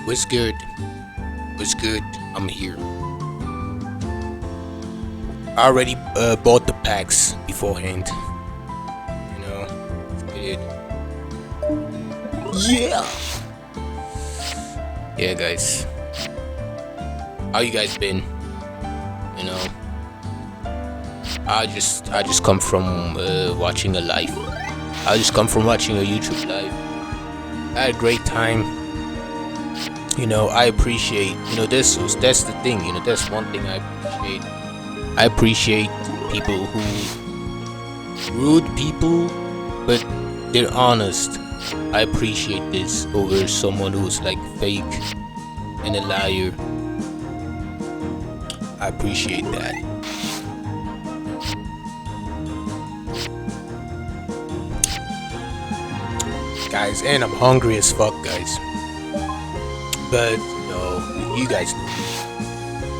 What's good? What's good? I'm here. I already bought the packs beforehand. You know, let's get it. Yeah. Yeah, guys. How you guys been? You know, I just come from watching a live. I just come from watching a YouTube live. I had a great time. You know, I appreciate. You know, that's the thing. You know, that's one thing I appreciate. I appreciate people who rude people, but they're honest. I appreciate this over someone who's like fake and a liar. I appreciate that. Guys, and I'm hungry as fuck, guys. But you know, you guys know.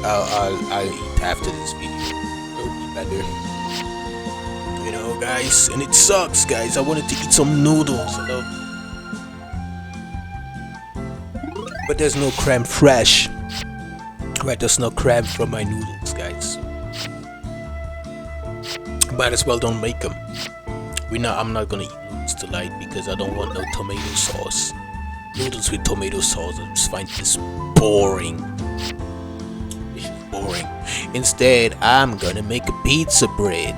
I'll eat after this video. It'll be better. You know, guys, and it sucks, guys. I wanted to eat some noodles, you know. But there's no creme fresh. Right, there's no creme from my noodles, guys. Might as well don't make them. I'm not gonna eat noodles tonight because I don't want no tomato sauce. Noodles with tomato sauce, I just find this boring. It's just boring. Instead, I'm gonna make a pizza bread.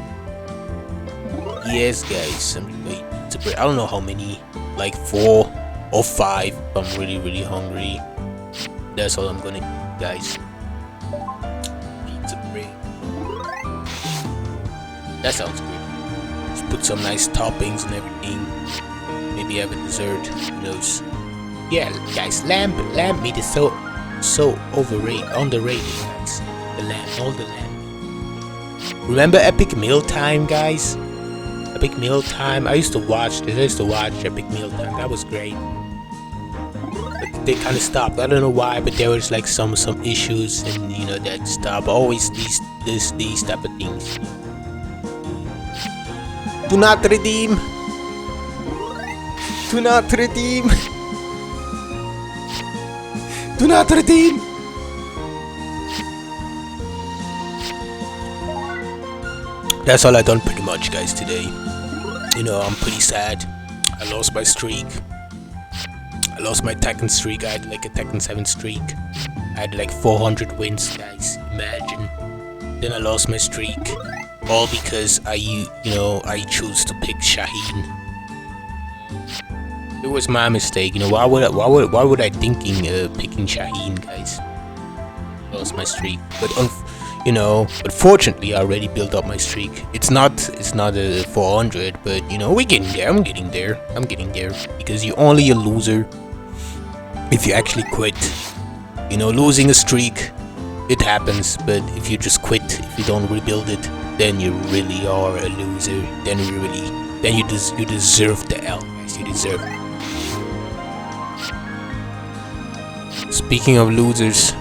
Yes, guys, I'm gonna make pizza bread. I don't know how many, like 4 or 5. I'm really hungry. That's all I'm gonna eat, guys. Pizza bread. That sounds good. Just put some nice toppings and everything. Maybe have a dessert. Who knows? Yeah, guys, lamb meat is so underrated, guys. The lamb, all the lamb. Remember Epic Mealtime, guys? Epic Mealtime. I used to watch Epic Mealtime. That was great. But they kind of stopped. I don't know why, but there was like some issues, and you know that stopped. Always these type of things. Do not redeem. Do not redeem. Do not redeem. That's all I done pretty much, guys, today. You know, I'm pretty sad. I lost my streak. I lost my Tekken streak. I had like a Tekken 7 streak. I had like 400 wins, guys. Imagine. Then I lost my streak. All because I choose to pick Shaheen. It was my mistake, you know. Why would I thinking picking Shaheen, guys? Lost my streak, but but fortunately I already built up my streak. It's not a 400, but you know, we're getting there. I'm getting there because you're only a loser if you actually quit. You know, losing a streak, it happens, but if you just quit, if you don't rebuild it, then you really are a loser. Then you deserve the L, guys. You deserve it. Speaking of losers,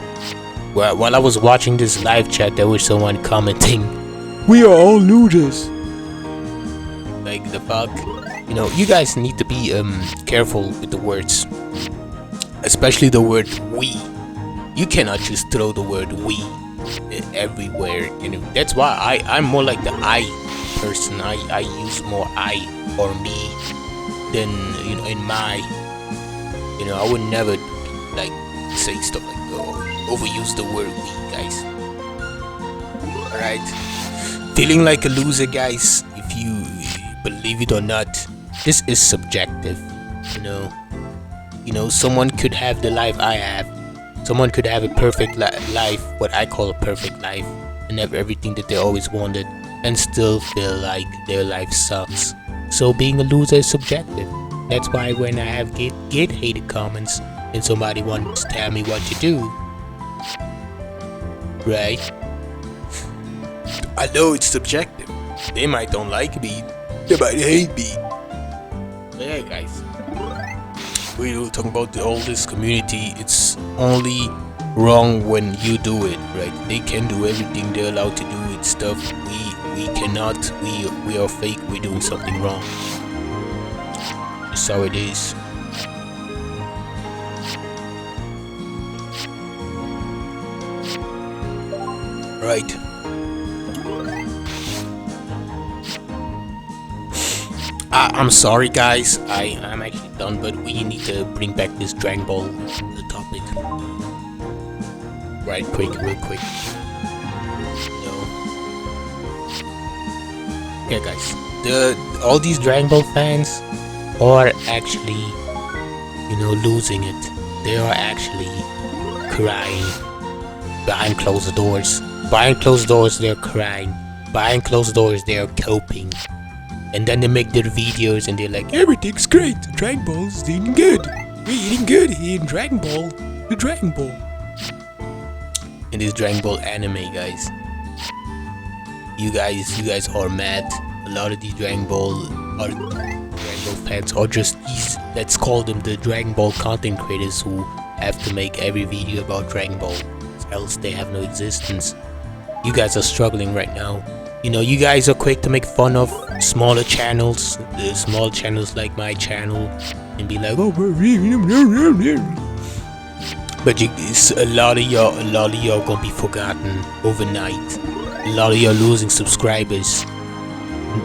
while I was watching this live chat, there was someone commenting, "We are all losers." Like the fuck, you know. You guys need to be careful with the words, especially the word "we." You cannot just throw the word "we" everywhere. You know, that's why I'm more like the I person. I use more I or me than in my. You know, I would never like say stuff like overuse the word "we," guys. Alright, feeling like a loser, guys. If you believe it or not, this is subjective. You know, someone could have the life I have. Someone could have a perfect life, what I call a perfect life, and have everything that they always wanted, and still feel like their life sucks. So being a loser is subjective. That's why when I have get hated comments and somebody wants to tell me what to do, right? I know it's subjective. They might don't like me. They might hate me. But yeah, guys. We're talking about all this community. It's only wrong when you do it, right? They can do everything they're allowed to do with stuff. We cannot. We are fake. We're doing something wrong. That's how it is. Right. I'm sorry, guys. I'm actually done, but we need to bring back this Dragon Ball topic. Right, real quick. Yeah, guys. All these Dragon Ball fans are actually, losing it. They are actually crying behind closed doors. Behind closed doors, they're crying. Behind closed doors, they are coping. And then they make their videos and they're like, everything's great. Dragon Ball's eating good. We're eating good here in Dragon Ball. The Dragon Ball. And this Dragon Ball anime, guys. You guys are mad. A lot of these Dragon Ball fans are just these, let's call them the Dragon Ball content creators who have to make every video about Dragon Ball, else they have no existence. You guys are struggling right now. You guys are quick to make fun of smaller channels, small channels like my channel, and be like, oh, but a lot of y'all gonna be forgotten overnight. A lot of y'all losing subscribers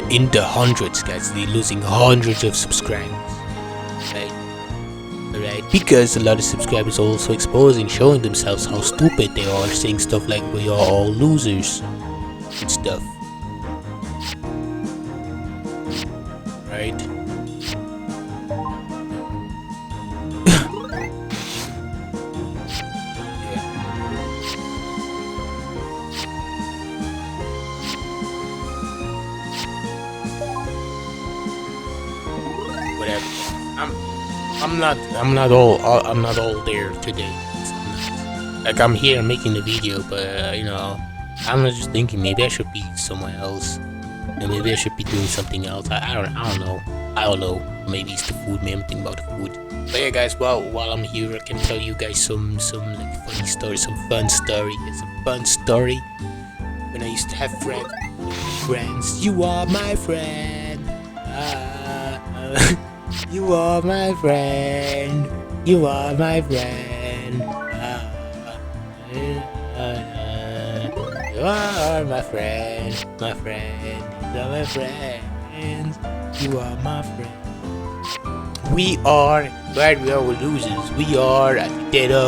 in the hundreds, guys. They're losing hundreds of subscribers, right? Alright, because a lot of subscribers are also exposing, showing themselves how stupid they are, saying stuff like we are all losers and stuff. Right? Whatever. I'm not all there today. Like, I'm here making the video, but I'm just thinking maybe I should be somewhere else. And maybe I should be doing something else. I don't know. Maybe it's the food. Maybe I'm thinking about the food. But yeah, guys. Well, while I'm here, I can tell you guys some like funny stories, some fun story. It's a fun story. When I used to have friends. You are my friend. You are my friend. You are my friend. You are my friend. My friend. You are my friends. You are my friend. We are losers. We are Pt99.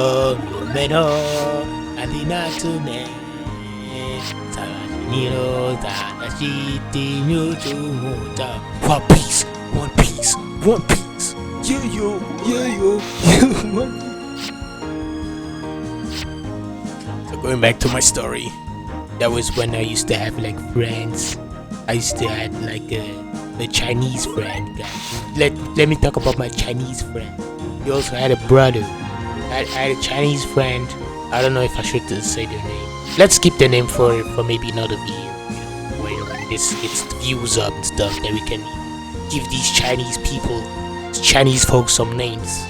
One Piece. One Piece. Yo. One Piece. So going back to my story, that was when I used to have like friends. I used to have like a Chinese friend, guys. Let me talk about my Chinese friend. He also had a brother. I had a Chinese friend. I don't know if I should say their name. Let's keep their name for maybe another video. When this gets the views up and stuff, then we can give these Chinese folks some names.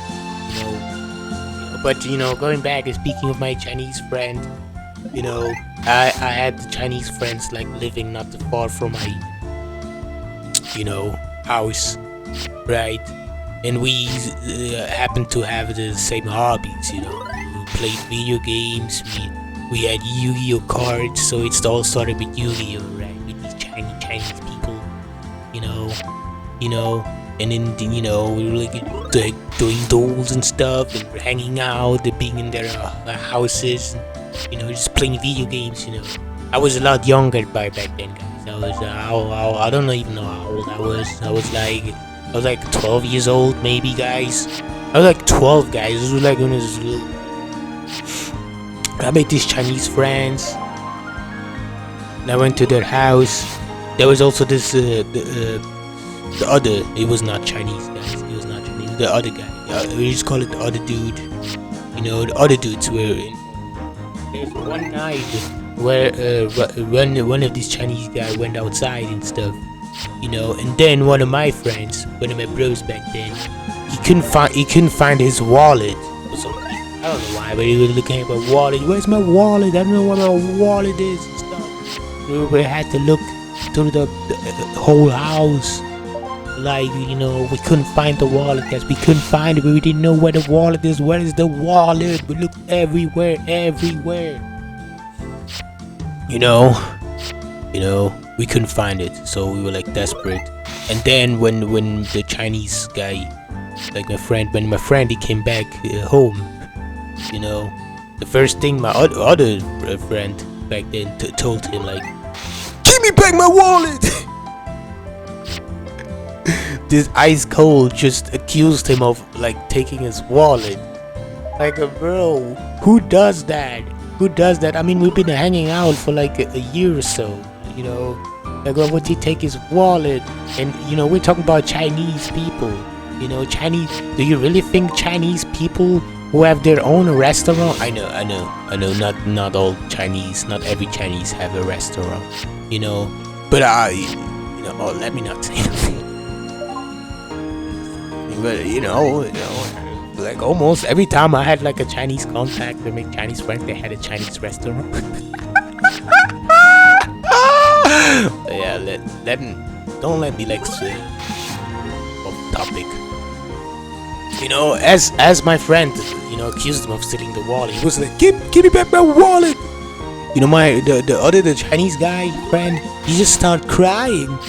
But going back and speaking of my Chinese friend, I had the Chinese friends like living not too far from my house, right? And we happened to have the same hobbies. We played video games. We had Yu-Gi-Oh cards, so it all started with Yu-Gi-Oh, right? With these Chinese people, and then we were like doing duels and stuff, and we're hanging out, and being in their houses, just playing video games. I was a lot younger back then, guys. I don't even know how old I was. I was like 12 years old, maybe, guys. I was like 12, guys. This was like when I was little. I made these Chinese friends, and I went to their house. There was also this the other. It was not Chinese, guys. It was not Chinese. The other guy. We just call it the other dude. The other dudes were in. There's one night where one of these Chinese guys went outside and stuff, and then one of my friends, one of my bros back then, he couldn't find his wallet or something. I don't know why, but he was looking at my wallet. Where's my wallet? I don't know what my wallet is and stuff. We had to look through the whole house. Like, we couldn't find the wallet, guys. We couldn't find it. We didn't know where the wallet is. Where is the wallet? We looked everywhere. you know, we couldn't find it, so we were like desperate. And then when the Chinese guy, like when my friend he came back home, you know, the first thing my other friend back then told him, like, give me back my wallet. This ice cold just accused him of like taking his wallet. Like, bro, who does that? Who does that? I mean, we've been hanging out for like a year or so, you know. Like, why would he take his wallet? And you know, we're talking about Chinese people. You know, Chinese. Do you really think Chinese people who have their own restaurant? I know. Not all Chinese. Not every Chinese have a restaurant. You know, but oh, let me not say anything. But you know, like almost every time I had like a Chinese contact or make Chinese friends, they had a Chinese restaurant. But yeah, don't let me like sway off topic. You know, as my friend, you know, accused him of stealing the wallet, he was like, give me back my wallet. You know, the Chinese guy friend, he just started crying.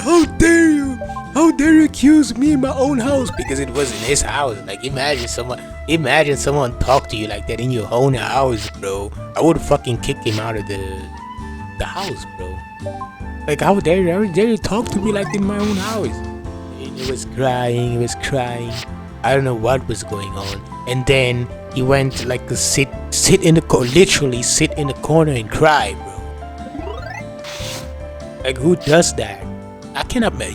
How dare you? How dare you accuse me in my own house? Because it was in his house. Like, imagine someone talk to you like that in your own house, bro. I would fucking kick him out of the house, bro. Like, how dare you talk to me like in my own house? And he was crying. I don't know what was going on. And then he went like to sit in the literally sit in the corner and cry, bro. Like, who does that?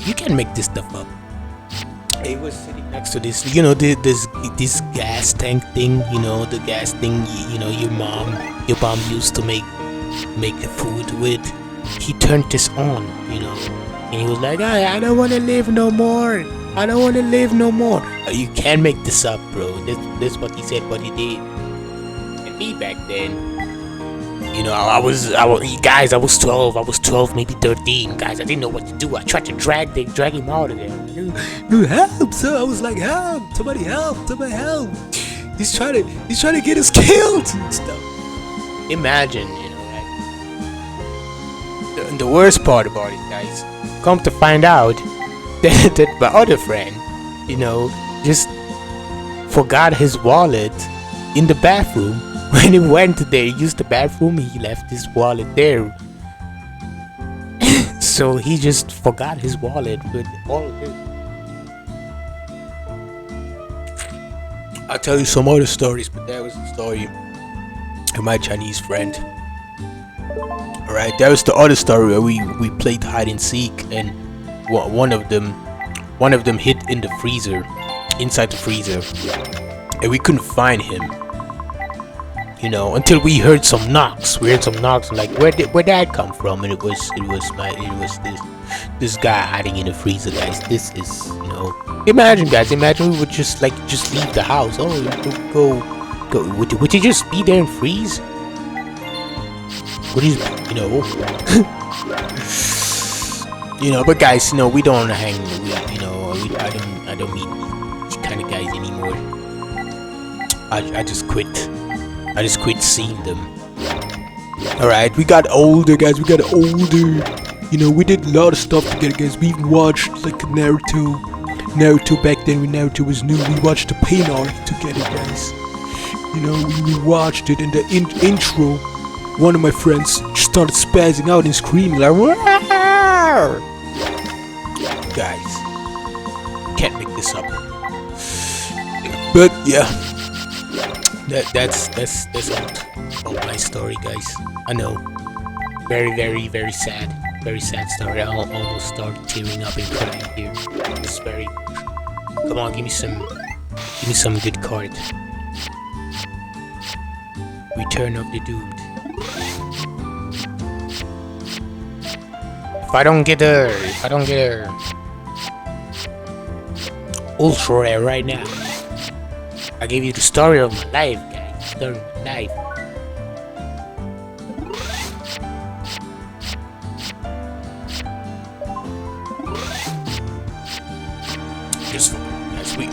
You can't make this stuff up. He was sitting next to this, you know, this gas tank thing, you know, the gas thing, you know, your mom used to make the food with. He turned this on, you know, and he was like, I don't want to live no more. You can't make this up, bro. That's what he said, what he did. And me back then, you know, I was 12. I was 12, maybe 13. Guys, I didn't know what to do. I tried to drag him out of there. No, help, sir. I was like, help. Somebody help. He's trying to get us killed and stuff. Imagine, you know, like, the worst part about it, guys, come to find out that my other friend, you know, just forgot his wallet in the bathroom. When he went there, used the bathroom, he left his wallet there. So he just forgot his wallet with all of it. I'll tell you some other stories, but that was the story of my Chinese friend. Alright, that was the other story where we played hide and seek, and one of them hid in the freezer, inside the freezer, and we couldn't find him. You know, until we heard some knocks. And like, where did that come from? And it was this guy hiding in the freezer, guys. This is, you know, imagine we would just leave the house. Oh, go. Would you just be there and freeze? What is, you know? You know, but guys, you know, we don't hang. I don't meet these kind of guys anymore. I just quit seeing them. Alright, we got older, guys. You know, we did a lot of stuff together, guys. We even watched like Naruto back then when Naruto was new. We watched the Pain arc together, guys. You know, we watched it in the intro. One of my friends just started spazzing out and screaming like, "Rawr!" Guys, can't make this up. But yeah, that's all my story, guys. I know, very sad, story. I almost started tearing up and crying here. It's very. Come on, give me some good card. Return of the Dude. If I don't get her ultra rare right now, I give you the story of my life, guys. Story of my life.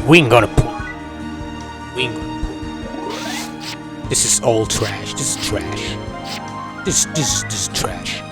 We ain't gonna pull. We ain't gonna pull. This is all trash. This is trash. This is trash.